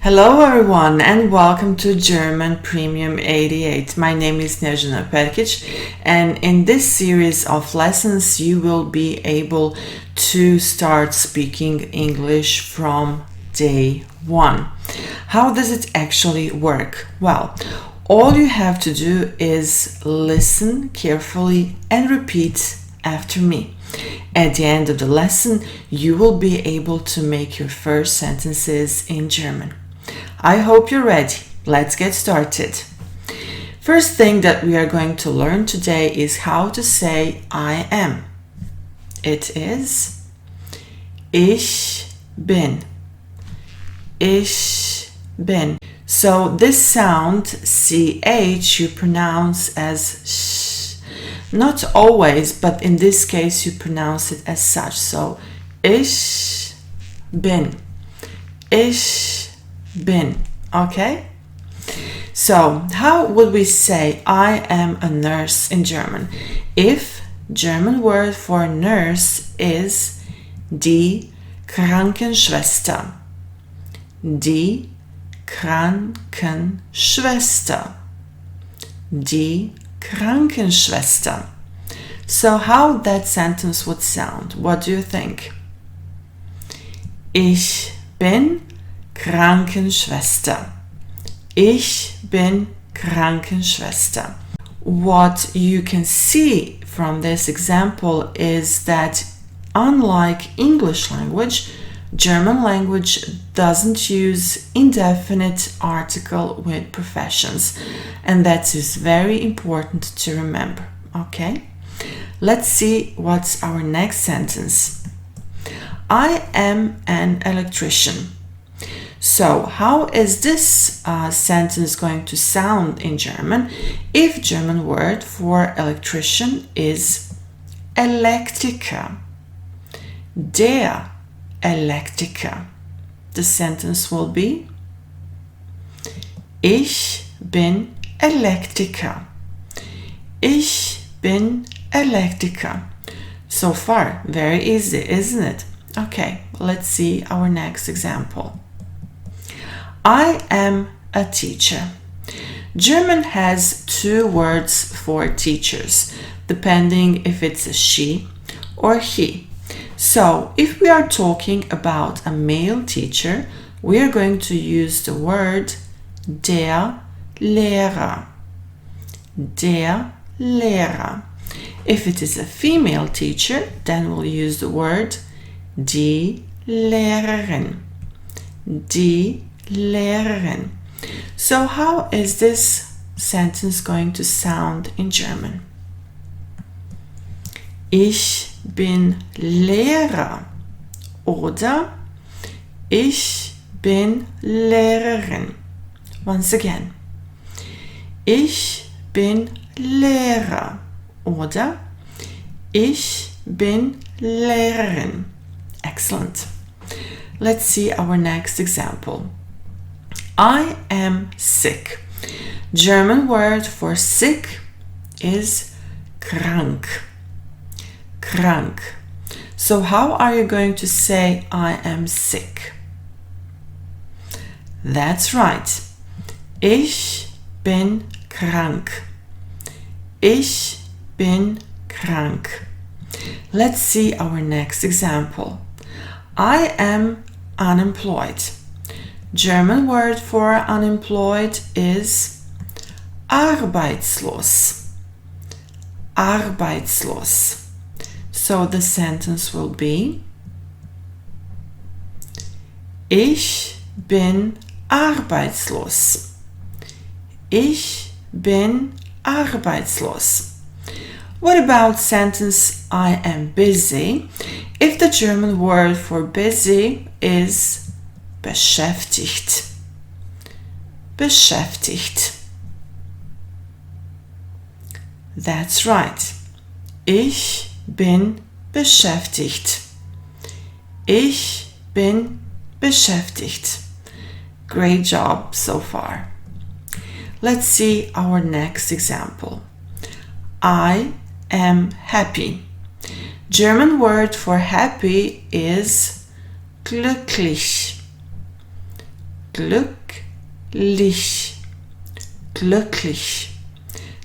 Hello everyone and welcome to German Premium 88. My name is Snjezana and in this series of lessons you will be able to start speaking English from day one. How does it actually work? Well, all you have to do is listen carefully and repeat after me. At the end of the lesson, you will be able to make your first sentences in German. I hope you're ready. Let's get started. First thing that we are going to learn today is how to say I am. It is Ich bin. Ich bin. So this sound, CH, you pronounce as sh. Not always, but in this case you pronounce it as such. So Ich bin. Ich bin. Okay? So, how would we say I am a nurse in German? If German word for nurse is die Krankenschwester. Die Krankenschwester. Die Krankenschwester. So, how that sentence would sound? What do you think? Ich bin Krankenschwester. Ich bin Krankenschwester. What you can see from this example is that unlike English language, German language doesn't use indefinite article with professions, and that is very important to remember. Okay? Let's see what's our next sentence. I am an electrician. So, how is this sentence going to sound in German if German word for electrician is Elektriker? Der Elektriker. The sentence will be Ich bin Elektriker. Ich bin Elektriker. So far, very easy, isn't it? Okay, let's see our next example. I am a teacher. German has two words for teachers, depending if it's a she or he. So, if we are talking about a male teacher, we are going to use the word der Lehrer. Der Lehrer. If it is a female teacher, then we'll use the word die Lehrerin. Die Lehrerin. So how is this sentence going to sound in German? Ich bin Lehrer oder ich bin Lehrerin. Once again. Ich bin Lehrer oder ich bin Lehrerin. Excellent. Let's see our next example. I am sick. German word for sick is krank. Krank. So how are you going to say I am sick? That's right. Ich bin krank. Ich bin krank. Let's see our next example. I am unemployed. German word for unemployed is arbeitslos. Arbeitslos. So the sentence will be Ich bin arbeitslos. Ich bin arbeitslos. What about sentence I am busy? If the German word for busy is beschäftigt. Beschäftigt. That's right. Ich bin beschäftigt. Ich bin beschäftigt. Great job so far. Let's see our next example. I am happy. German word for happy is glücklich. Glücklich. glücklich.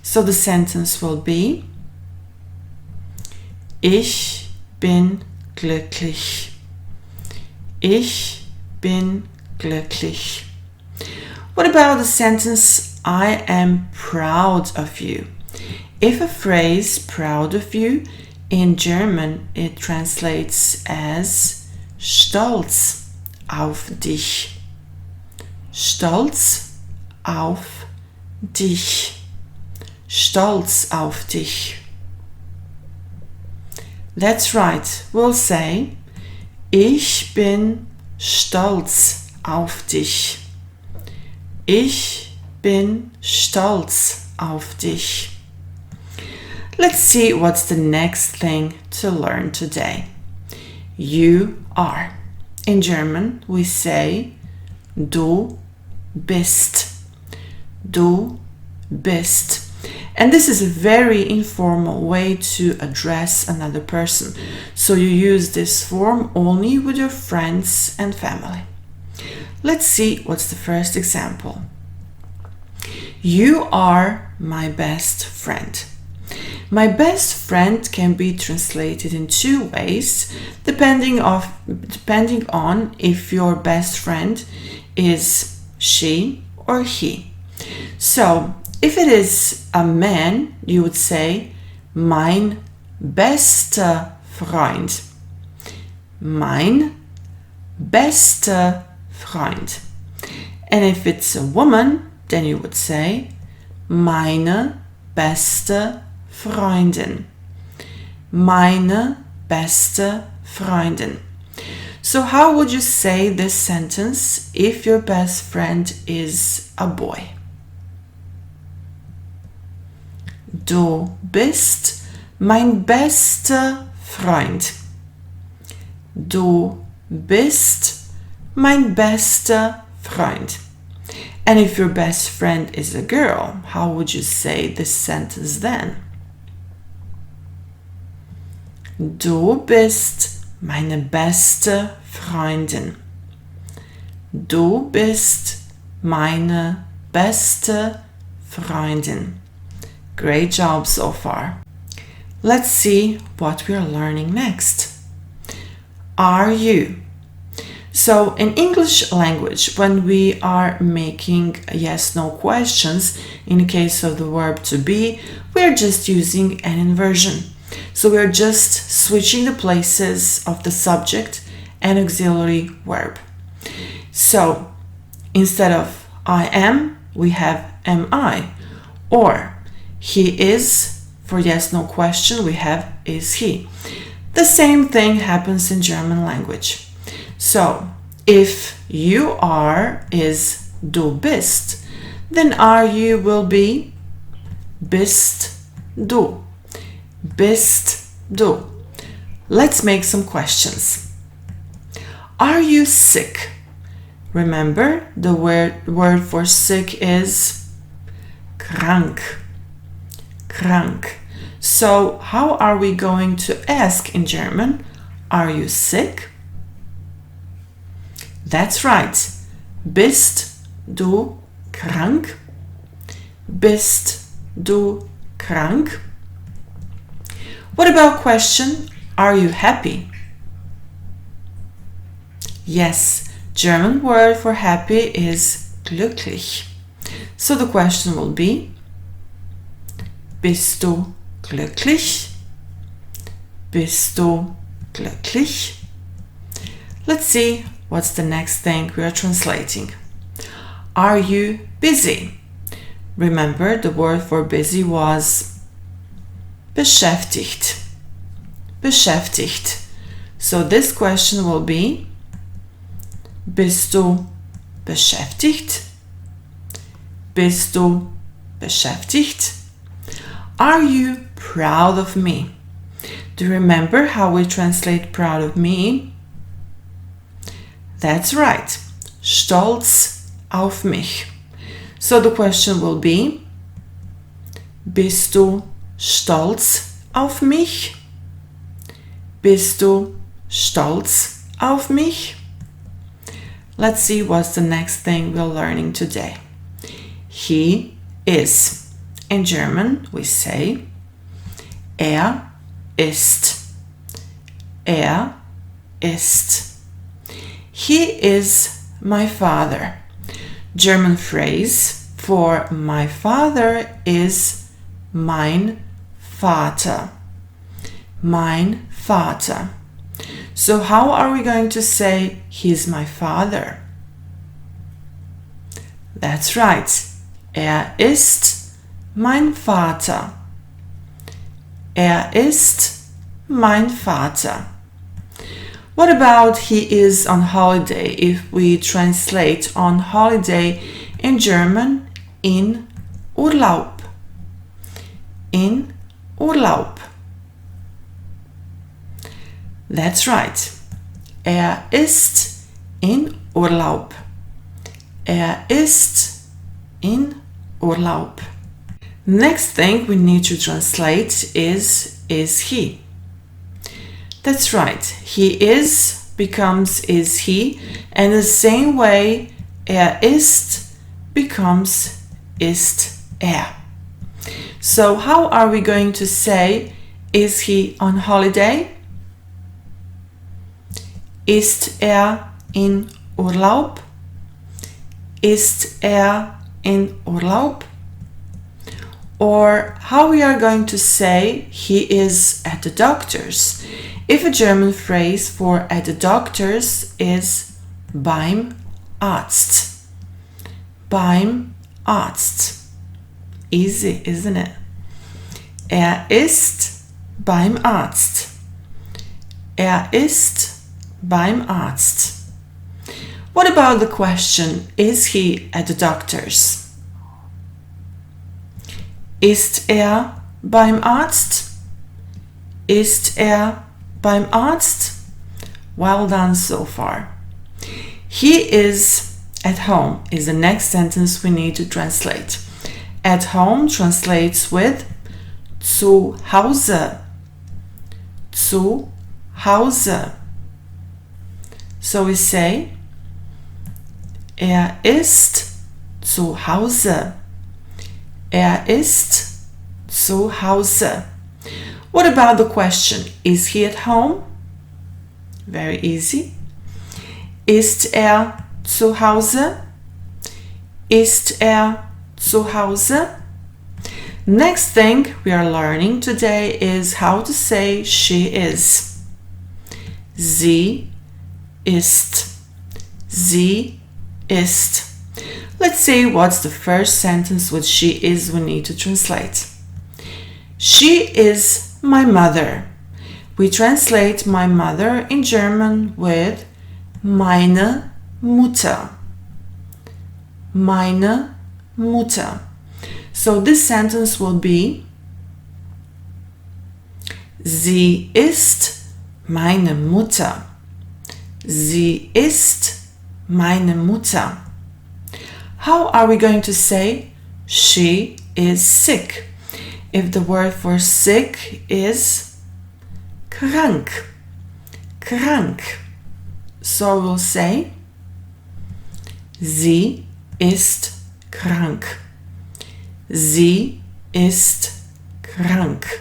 So the sentence will be, ich bin glücklich. Ich bin glücklich. What about the sentence, I am proud of you? If a phrase, proud of you, in German it translates as stolz auf dich. Stolz auf dich. Stolz auf dich. That's right. We'll say, ich bin stolz auf dich. Ich bin stolz auf dich. Let's see what's the next thing to learn today. You are. In German we say, du bist. Du bist. And this is a very informal way to address another person. So you use this form only with your friends and family. Let's see what's the first example. You are my best friend. My best friend can be translated in two ways, depending on if your best friend is she or he. So, if it is a man, you would say, mein bester Freund. Mein bester Freund. And if it's a woman, then you would say, meine beste Freundin. Meine beste Freundin. So how would you say this sentence if your best friend is a boy? Du bist mein bester Freund. Du bist mein bester Freund. And if your best friend is a girl, how would you say this sentence then? Du bist meine beste Freundin. Du bist meine beste Freundin. Great job so far. Let's see what we are learning next. Are you? So in English language, when we are making yes-no questions, in case of the verb to be, we're just using an inversion. So we're just switching the places of the subject and auxiliary verb. So instead of I am, we have am I. Or he is, for yes-no question, we have is he. The same thing happens in German language. So, if you are is du bist, then are you will be bist du. Bist du. Let's make some questions. Are you sick? Remember, the word for sick is krank. Krank. So, how are we going to ask in German? Are you sick? That's right. Bist du krank? Bist du krank? What about question? Are you happy? Yes, German word for happy is glücklich. So the question will be, bist du glücklich? Bist du glücklich? Let's see what's the next thing we are translating. Are you busy? Remember, the word for busy was beschäftigt. Beschäftigt. So this question will be, bist du beschäftigt? Bist du beschäftigt? Are you proud of me? Do you remember how we translate proud of me? That's right. Stolz auf mich. So the question will be, bist du stolz auf mich? Bist du stolz auf mich? Let's see what's the next thing we're learning today. He is. In German we say ist. Ist. He is my father. German phrase for my father is mein Vater. Mein Vater. So how are we going to say he's my father? That's right. Ist mein Vater. Ist mein Vater. What about he is on holiday? If we translate on holiday in German, in Urlaub. In Urlaub. That's right. Ist in Urlaub. Ist in Urlaub. Next thing we need to translate is he. That's right. He is becomes is he, and the same way ist becomes ist So how are we going to say is he on holiday? Ist in Urlaub? Ist in Urlaub? Or how we are going to say he is at the doctor's? If a German phrase for at the doctor's is beim Arzt. Beim Arzt. Easy, isn't it? Ist beim Arzt. Ist beim Arzt. What about the question, is he at the doctor's? Ist beim Arzt? Ist beim Arzt? Well done so far. He is at home is the next sentence we need to translate. At home translates with zu Hause. Zu Hause. So we say, ist zu Hause. Ist zu Hause. What about the question, is he at home? Very easy. Ist zu Hause? Ist zu Hause? Next thing we are learning today is how to say she is. Sie ist. Sie ist. Let's see what's the first sentence with she is we need to translate. She is my mother. We translate my mother in German with meine Mutter. Meine Mutter. So this sentence will be Sie ist meine Mutter. Sie ist meine Mutter. How are we going to say she is sick? If the word for sick is krank. Krank. So we'll say sie ist krank. Sie ist krank.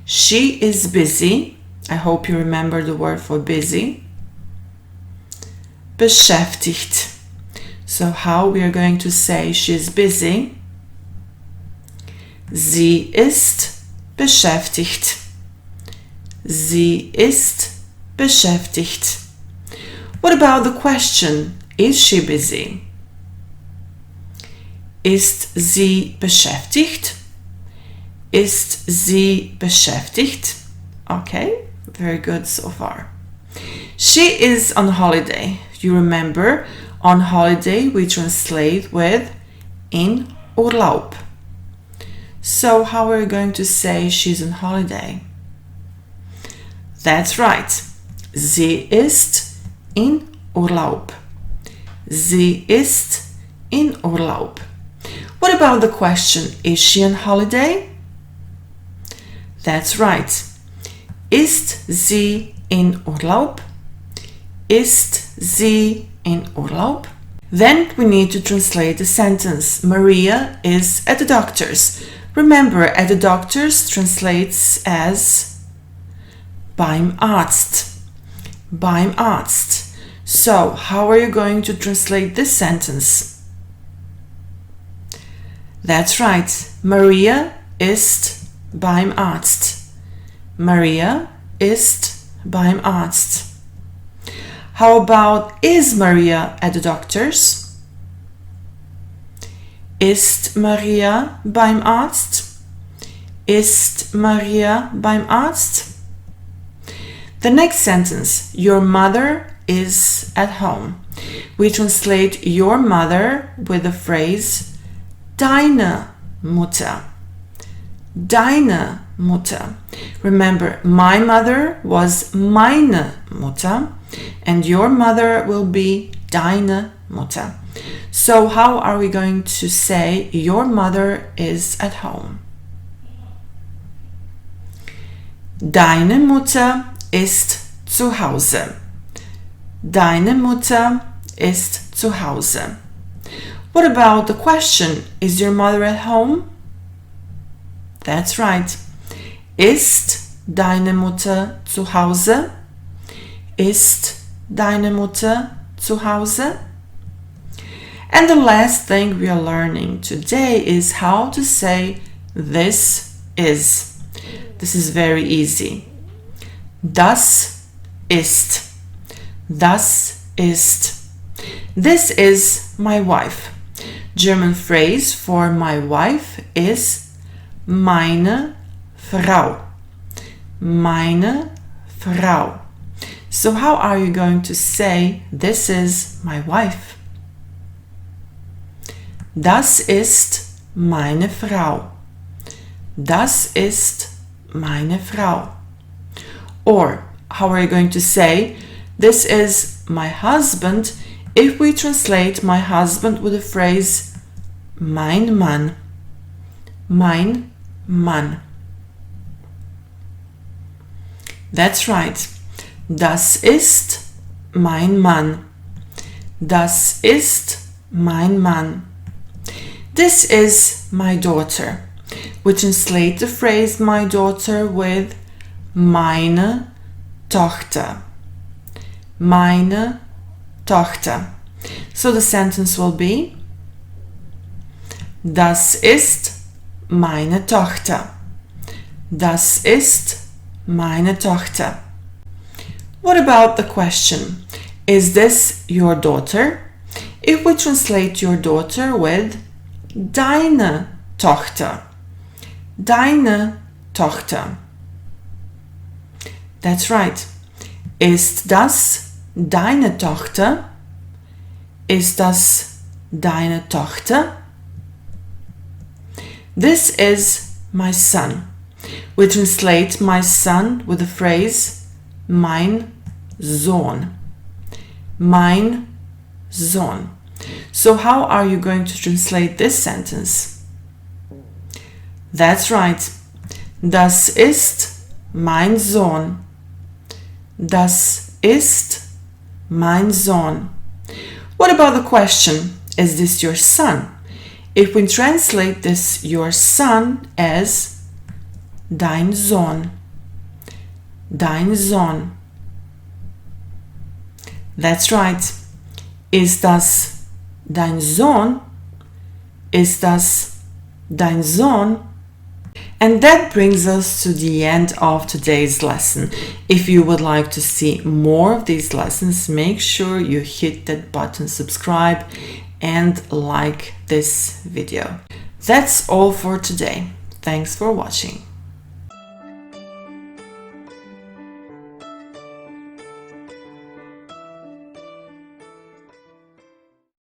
She is busy. I hope you remember the word for busy. Beschäftigt. So how we are going to say she's busy? Sie ist beschäftigt. Sie ist beschäftigt. What about the question, is she busy? Ist sie beschäftigt? Ist sie beschäftigt? Okay, very good so far. She is on holiday. You remember, on holiday we translate with in Urlaub. So how are you going to say she's on holiday? That's right. Sie ist in Urlaub. Sie ist in Urlaub. What about the question, is she on holiday? That's right. Ist sie in Urlaub? Ist sie in Urlaub. Then we need to translate the sentence. Maria is at the doctor's. Remember, at the doctor's translates as beim Arzt. Beim Arzt. So, how are you going to translate this sentence? That's right. Maria ist beim Arzt. Maria ist beim Arzt. How about is Maria at the doctor's? Ist Maria beim Arzt? Ist Maria beim Arzt? The next sentence, your mother is at home. We translate your mother with the phrase deine Mutter. Deine Mutter. Remember, my mother was meine Mutter, and your mother will be deine Mutter. So how are we going to say your mother is at home? Deine Mutter ist zu Hause. Deine Mutter ist zu Hause. What about the question, is your mother at home? That's right. Ist deine Mutter zu Hause? Ist deine Mutter zu Hause? And the last thing we are learning today is how to say this is. This is very easy. Das ist. Das ist. This is my wife. German phrase for my wife is meine Frau. Meine Frau. So how are you going to say this is my wife? Das ist meine Frau. Das ist meine Frau. Or how are you going to say this is my husband if we translate my husband with the phrase mein Mann. Mein Mann. That's right. Das ist mein Mann. Das ist mein Mann. This is my daughter. We translate the phrase my daughter with meine Tochter. Meine Tochter. So the sentence will be das ist meine Tochter. Das ist meine Tochter. What about the question? Is this your daughter? If we translate your daughter with deine Tochter. Deine Tochter. That's right. Ist das deine Tochter? Ist das deine Tochter? This is my son. We translate my son with the phrase mein Sohn. Mein Sohn. So how are you going to translate this sentence? That's right. Das ist mein Sohn. Das ist mein Sohn. What about the question, is this your son? If we translate this your son as dein Sohn. Dein Sohn. That's right. Ist das dein Sohn? Ist das dein Sohn? And that brings us to the end of today's lesson. If you would like to see more of these lessons, make sure you hit that button, subscribe, and like this video. That's all for today. Thanks for watching.